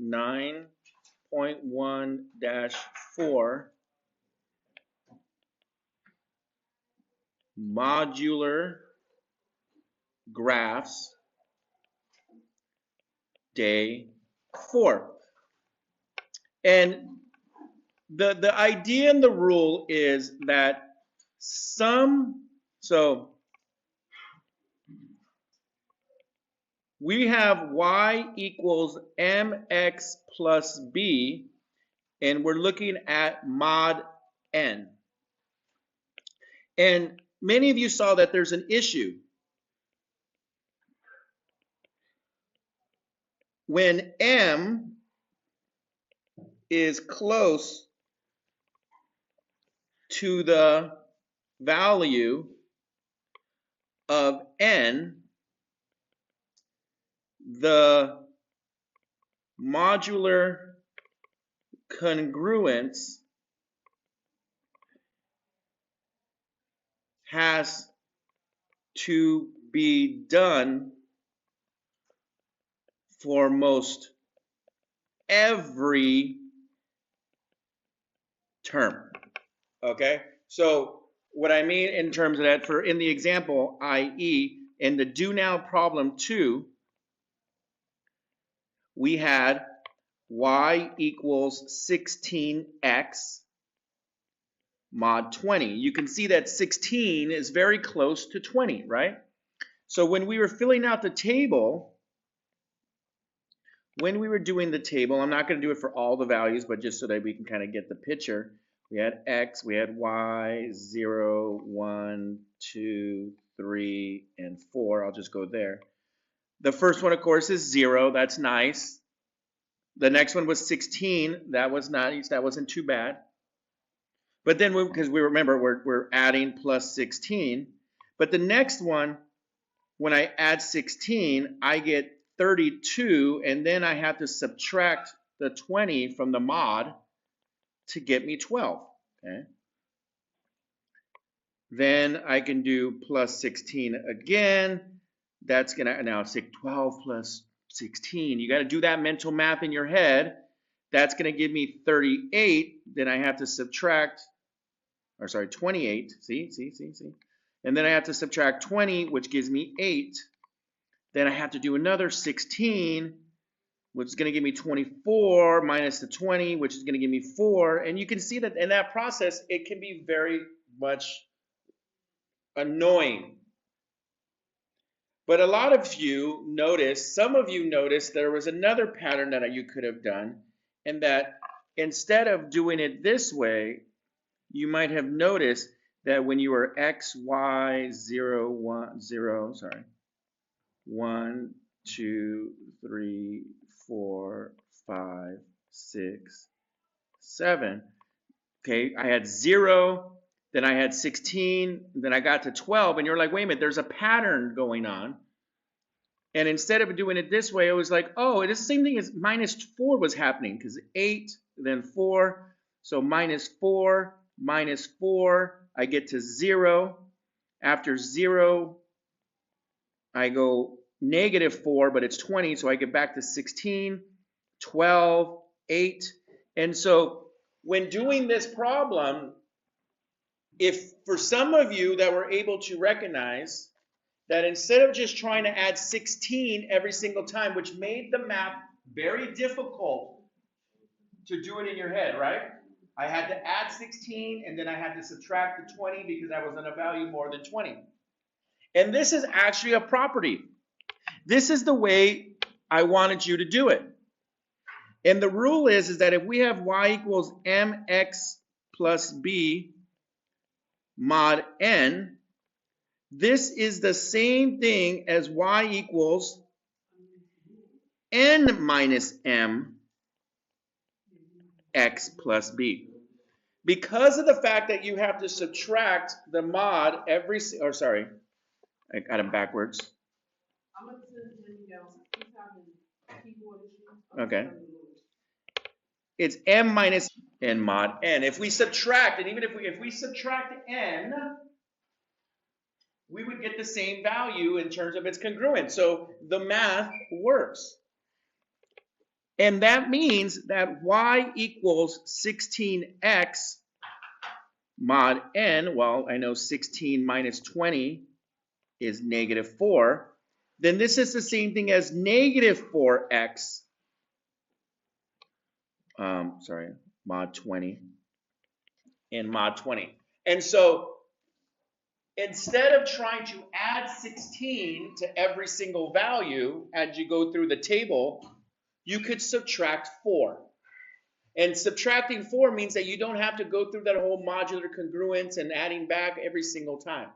9.1-4 modular graphs day 4. And the idea and the rule is that so we have y equals mx plus b, and we're looking at mod n. And many of you saw that there's an issue. When m is close to the value of n, the modular congruence has to be done for most every term. Okay, so what I mean in terms of that, in the example, i.e., in the do now problem 2, we had y equals 16x mod 20. You can see that 16 is very close to 20, right? So when we were filling out the table, when we were doing the table, I'm not going to do it for all the values, but just so that we can kind of get the picture. We had x, we had y, 0, 1, 2, 3, and 4. I'll just go there. The first one, of course, is 0. That's nice. The next one was 16. That was nice. That wasn't too bad. But then, because we remember, we're adding plus 16. But the next one, when I add 16, I get 32, and then I have to subtract the 20 from the mod to get me 12. Okay. Then I can do plus 16 again. That's gonna now say 12 plus 16. You got to do that mental math in your head. That's gonna give me 38. Then I have to subtract, or sorry, 28. See. And then I have to subtract 20, which gives me 8. Then I have to do another 16, which is going to give me 24 minus the 20, which is going to give me 4. And you can see that in that process, it can be very much annoying. But a lot of you noticed, some of you noticed there was another pattern that you could have done, and that instead of doing it this way, you might have noticed that when you were x, y, 0, 1, 0, sorry, 1, 2, 3, 4, 5, 6, 7. Okay, I had 0, then I had 16, then I got to 12, and you're like, wait a minute, there's a pattern going on. And instead of doing it this way, it was like, oh, it's the same thing as minus 4 was happening, because 8, then 4, so minus 4, I get to 0. After 0, I go negative 4, but it's 20, so I get back to 16, 12, 8. And so when doing this problem, if for some of you that were able to recognize that instead of just trying to add 16 every single time, which made the math very difficult to do it in your head, right? I had to add 16, and then I had to subtract the 20 because I was on a value more than 20. And this is actually a property. This is the way I wanted you to do it. And the rule is that if we have y equals mx plus b mod n, this is the same thing as y equals n minus m x plus b. Because of the fact that you have to subtract the mod I got them backwards. Okay. It's m minus n mod n. If we subtract, and even if we subtract n, we would get the same value in terms of its congruence. So the math works. And that means that y equals 16x mod n, well, I know 16 minus 20 is negative 4. Then this is the same thing as negative 4x, mod 20 and mod 20. And so instead of trying to add 16 to every single value as you go through the table, you could subtract 4. And subtracting 4 means that you don't have to go through that whole modular congruence and adding back every single time.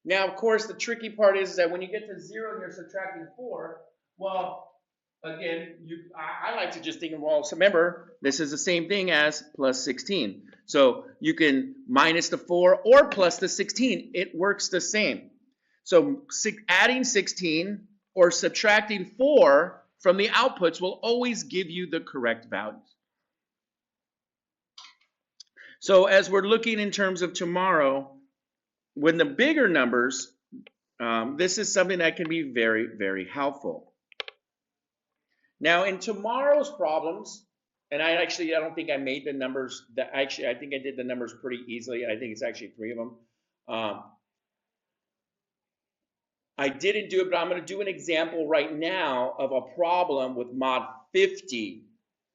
Now, of course, the tricky part is that when you get to 0 and you're subtracting 4, well, again, I like to just think of, well, so remember, this is the same thing as plus 16. So you can minus the 4 or plus the 16. It works the same. So adding 16 or subtracting 4 from the outputs will always give you the correct values. So as we're looking in terms of tomorrow, when the bigger numbers, this is something that can be very, very helpful. Now in tomorrow's problems, and I don't think I made the numbers, I think I did the numbers pretty easily. I think it's actually 3 of them. I didn't do it, but I'm going to do an example right now of a problem with mod 50.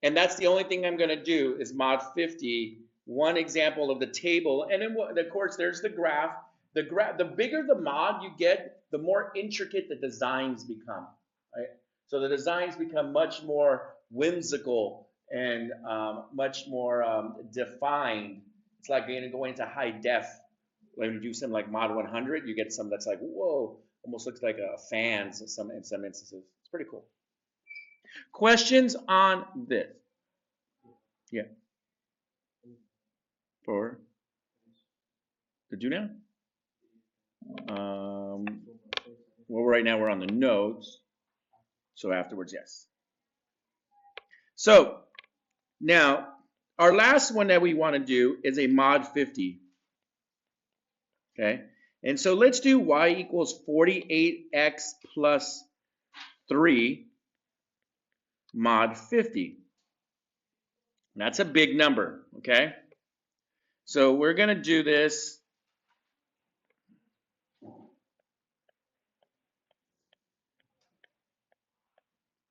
And that's the only thing I'm going to do is mod 50, one example of the table. And then, of course, there's the graph. The bigger the mod you get, the more intricate the designs become, right? So the designs become much more whimsical and much more defined. It's like going into high def. When you do something like mod 100, you get something that's like, whoa, almost looks like a fans in some instances. It's pretty cool. Questions on this? Yeah. For the do now? Well, right now we're on the nodes. So afterwards, yes. So now our last one that we want to do is a mod 50. Okay. And so let's do y equals 48x plus 3 mod 50. That's a big number, okay? So we're going to do this.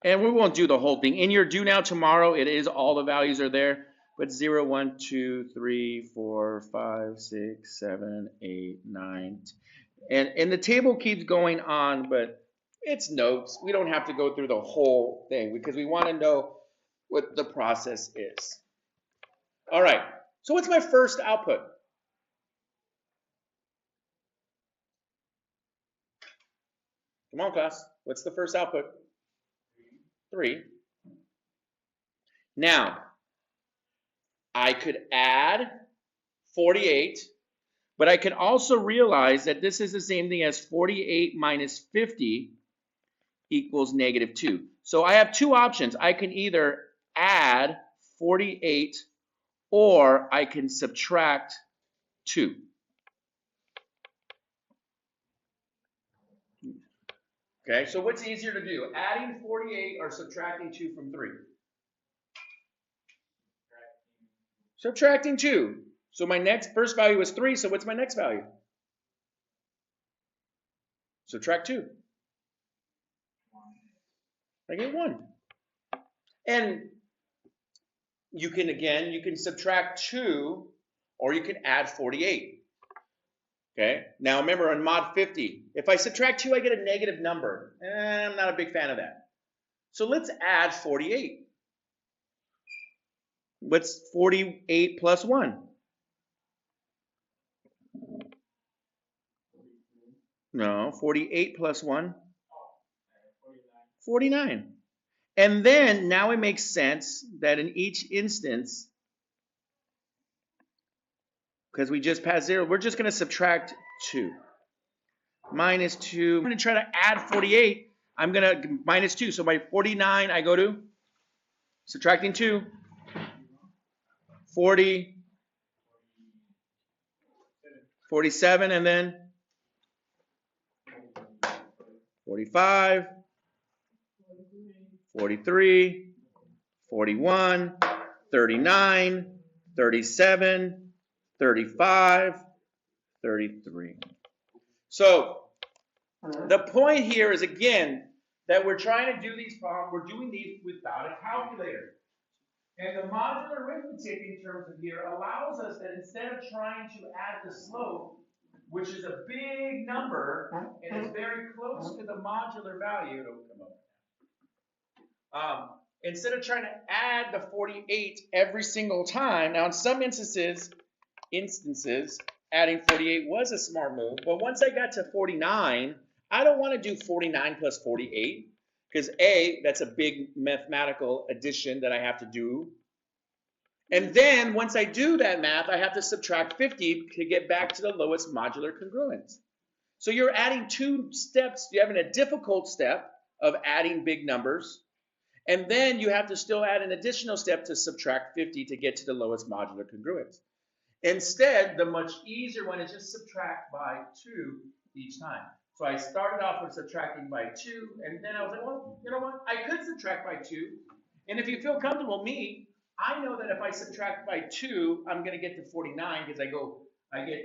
And we won't do the whole thing. In your do now tomorrow, it is all the values are there. But 0, 1, 2, 3, 4, 5, 6, 7, 8, 9. And the table keeps going on, but it's notes. We don't have to go through the whole thing because we want to know what the process is. All right. So what's my first output? Come on, class. What's the first output? 3. Now, I could add 48, but I can also realize that this is the same thing as 48 minus 50 equals negative 2. So I have two options. I can either add 48 or I can subtract 2. Okay, so what's easier to do? Adding 48 or subtracting 2 from 3? Subtracting 2. So my first value was 3, so what's my next value? Subtract 2. I get 1. And you can subtract 2 or you can add 48. Okay, now remember on mod 50, if I subtract 2, I get a negative number. I'm not a big fan of that. So let's add 48. What's 48 plus 1? No, 48 plus 1? 49. And then now it makes sense that in each instance, because we just passed 0, we're just going to subtract 2. Minus 2. I'm going to try to add 48. I'm going to minus 2. So by 49, I go to subtracting 2. 40. 47, and then 45. 43. 41, 39, 37, 35, 33. So the point here is, again, that we're trying to do these problems, we're doing these without a calculator. And the modular arithmetic in terms of here allows us that instead of trying to add the slope, which is a big number, and it's very close to the modular value, it'll come up. Instead of trying to add the 48 every single time, now in some instances, adding 48 was a smart move, but once I got to 49, I don't want to do 49 plus 48, because A, that's a big mathematical addition that I have to do. And then once I do that math, I have to subtract 50 to get back to the lowest modular congruence. So you're adding two steps. You're having a difficult step of adding big numbers, and then you have to still add an additional step to subtract 50 to get to the lowest modular congruence. Instead, the much easier one is just subtract by 2 each time. So I started off with subtracting by 2, and then I was like, well, you know what? I could subtract by 2. And if you feel comfortable, I know that if I subtract by 2, I'm going to get to 49 because I get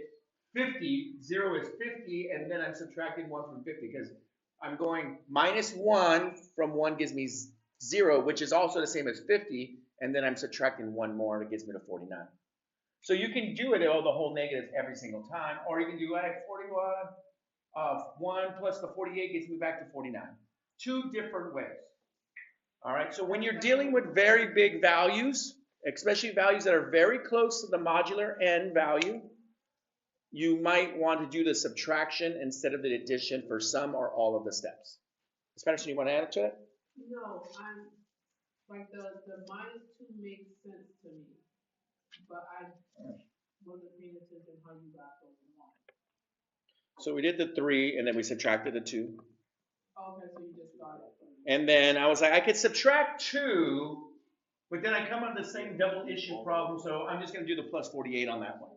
50, 0 is 50, and then I'm subtracting 1 from 50 because I'm going minus 1 from 1 gives me 0, which is also the same as 50, and then I'm subtracting 1 more, and it gets me to 49. So you can do it all the whole negatives every single time, or you can do like 41, 1 plus the 48 gets me back to 49. Two different ways. All right, so when you're dealing with very big values, especially values that are very close to the modular n value, you might want to do the subtraction instead of the addition for some or all of the steps. Spanish, you want to add to it? No, I'm like the minus 2 makes sense to me, but I wasn't paying attention how you got those 1. So we did the 3 and then we subtracted the 2. Okay, so you just started. And then I was like, I could subtract 2, but then I come up with the same double issue problem, so I'm just going to do the plus 48 on that one.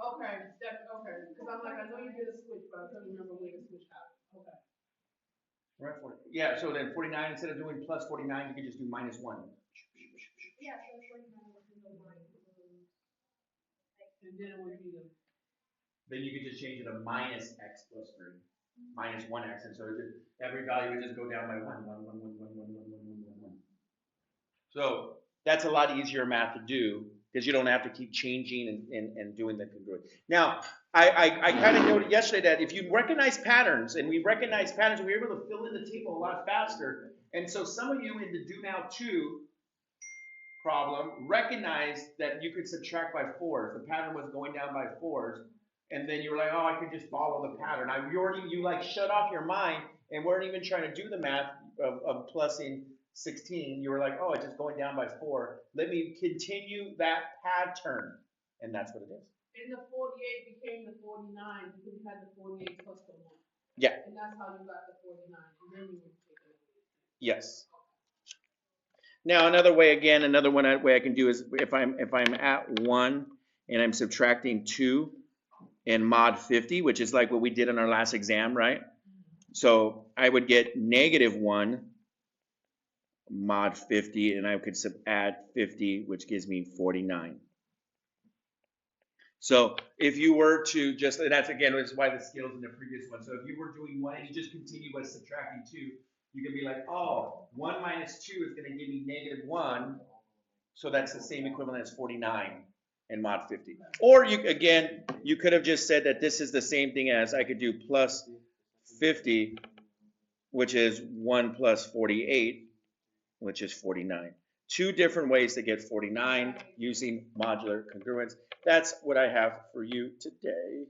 Okay, because I'm like, I know you did a switch, but I couldn't remember where the switch happened. Okay. Right, 40. Yeah, so then 49, instead of doing plus 49, you could just do minus 1. Yeah, so 49 was in the line. And then it would be the... Then you could just change it to minus x plus 3. Minus 1x, and so every value would just go down by 1, 1, 1, 1, 1, 1, 1, 1, 1, 1. So that's a lot easier math to do because you don't have to keep changing and doing the congruent. Now, I kind of noted yesterday that if you recognize patterns, and we recognize patterns, we were able to fill in the table a lot faster. And so some of you in the do now 2 problem recognized that you could subtract by 4s. The pattern was going down by 4s. And then you were like, oh, I could just follow the pattern. You like shut off your mind and weren't even trying to do the math of plusing 16. You were like, oh, it's just going down by 4. Let me continue that pattern. And that's what it is. And the 48 became the 49 because you had the 48 plus the 1. Yeah. And that's how you got the 49. And then you would take it away. Yes. Now another way I can do is if I'm at 1 and I'm subtracting 2 in mod 50, which is like what we did in our last exam, right? So I would get negative 1 mod 50, and I could add 50, which gives me 49. So if you were to just, and that's again, which is why the scale's in the previous one. So if you were doing 1 and you just continue by subtracting 2, you can be like, oh, 1 minus 2 is going to give me negative 1. So that's the same equivalent as 49 in mod 50. Or you could have just said that this is the same thing as I could do plus 50, which is 1 plus 48, which is 49. Two different ways to get 49 using modular congruence. That's what I have for you today.